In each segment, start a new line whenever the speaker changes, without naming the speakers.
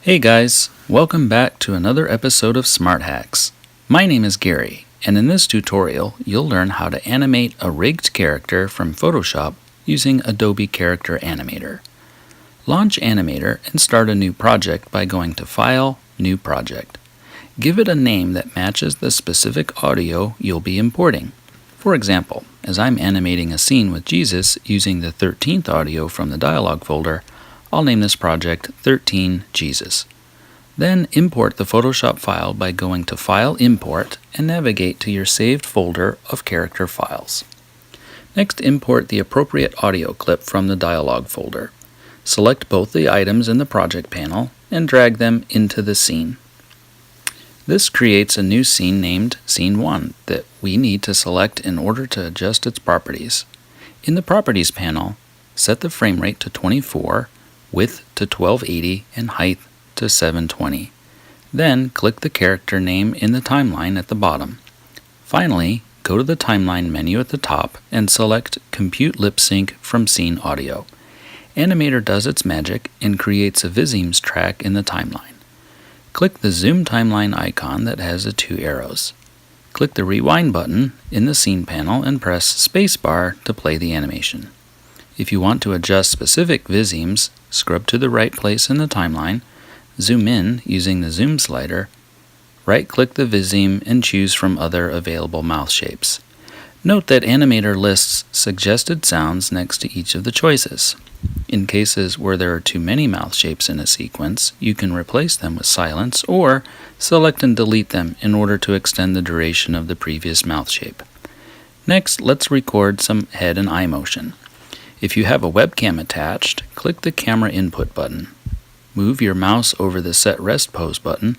Hey guys, welcome back to another episode of Smart Hacks. My name is Gary, and in this tutorial you'll learn how to animate a rigged character from Photoshop using Adobe Character Animator. Launch Animator and start a new project by going to File, New Project. Give it a name that matches the specific audio you'll be importing. For example, as I'm animating a scene with Jesus using the 13th audio from the dialog folder, I'll name this project 13 Jesus. Then import the Photoshop file by going to File, Import, and navigate to your saved folder of character files. Next, import the appropriate audio clip from the dialog folder. Select both the items in the project panel and drag them into the scene. This creates a new scene named Scene 1 that we need to select in order to adjust its properties. In the Properties panel, set the frame rate to 24, width to 1280, and height to 720. Then click the character name in the timeline at the bottom. Finally, go to the timeline menu at the top and select Compute Lip Sync from Scene Audio. Animator does its magic and creates a Visemes track in the timeline. Click the Zoom Timeline icon that has the two arrows. Click the Rewind button in the Scene panel and press Spacebar to play the animation. If you want to adjust specific Visemes, scrub to the right place in the timeline, zoom in using the Zoom slider, right-click the Viseme and choose from other available mouth shapes. Note that Animator lists suggested sounds next to each of the choices. In cases where there are too many mouth shapes in a sequence, you can replace them with silence or select and delete them in order to extend the duration of the previous mouth shape. Next, let's record some head and eye motion. If you have a webcam attached, click the Camera Input button. Move your mouse over the Set Rest Pose button,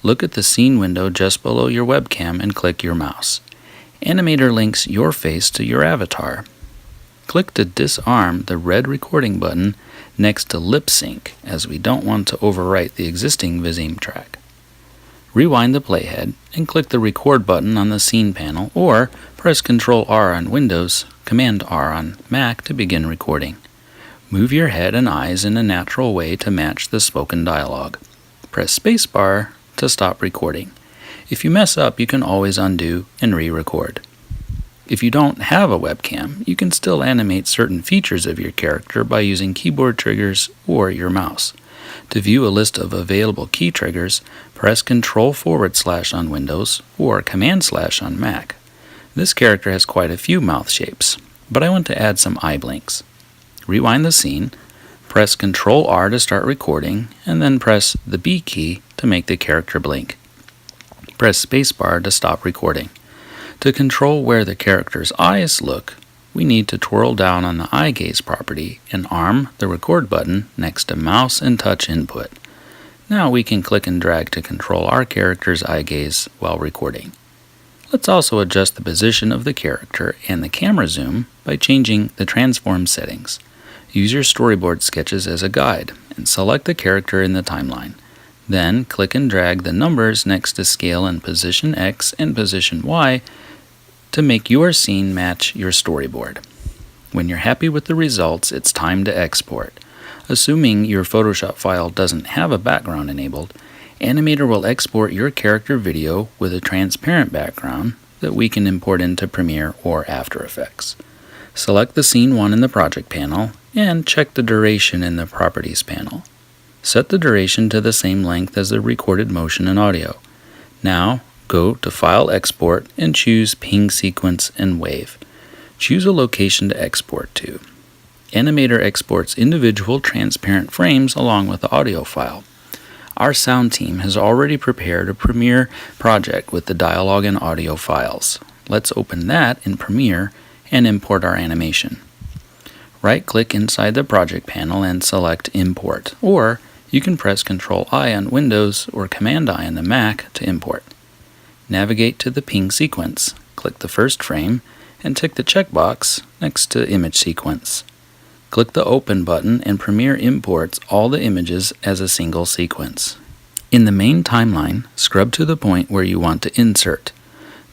look at the scene window just below your webcam and click your mouse. Animator links your face to your avatar. Click to disarm the red recording button next to Lip Sync, as we don't want to overwrite the existing Viseme track. Rewind the playhead and click the Record button on the Scene panel, or press Ctrl-R on Windows, Command-R on Mac to begin recording. Move your head and eyes in a natural way to match the spoken dialogue. Press Spacebar to stop recording. If you mess up, you can always undo and re-record. If you don't have a webcam, you can still animate certain features of your character by using keyboard triggers or your mouse. To view a list of available key triggers, press Ctrl// on Windows or Command/ on Mac. This character has quite a few mouth shapes, but I want to add some eye blinks. Rewind the scene, press Ctrl-R to start recording, and then press the B key to make the character blink. Press Spacebar to stop recording. To control where the character's eyes look, we need to twirl down on the eye gaze property and arm the Record button next to Mouse and Touch Input. Now we can click and drag to control our character's eye gaze while recording. Let's also adjust the position of the character and the camera zoom by changing the transform settings. Use your storyboard sketches as a guide and select the character in the timeline. Then click and drag the numbers next to scale and position X and position Y to make your scene match your storyboard. When you're happy with the results, it's time to export. Assuming your Photoshop file doesn't have a background enabled, Animator will export your character video with a transparent background that we can import into Premiere or After Effects. Select the Scene 1 in the Project panel and check the duration in the Properties panel. Set the duration to the same length as the recorded motion and audio. Now, go to File, Export, and choose Ping Sequence and Wave. Choose a location to export to. Animator exports individual transparent frames along with the audio file. Our sound team has already prepared a Premiere project with the dialogue and audio files. Let's open that in Premiere and import our animation. Right-click inside the project panel and select Import, or you can press Ctrl-I on Windows or Command-I on the Mac to import. Navigate to the Ping sequence, click the first frame, and tick the checkbox next to Image Sequence. Click the Open button and Premiere imports all the images as a single sequence. In the main timeline, scrub to the point where you want to insert.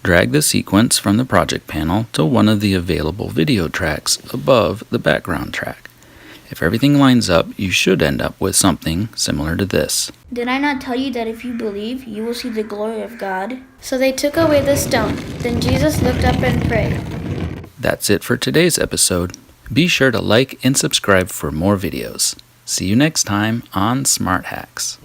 Drag the sequence from the project panel to one of the available video tracks above the background track. If everything lines up, you should end up with something similar to this.
Did I not tell you that if you believe, you will see the glory of God?
So they took away the stone. Then Jesus looked up and prayed.
That's it for today's episode. Be sure to like and subscribe for more videos. See you next time on Smart Hacks.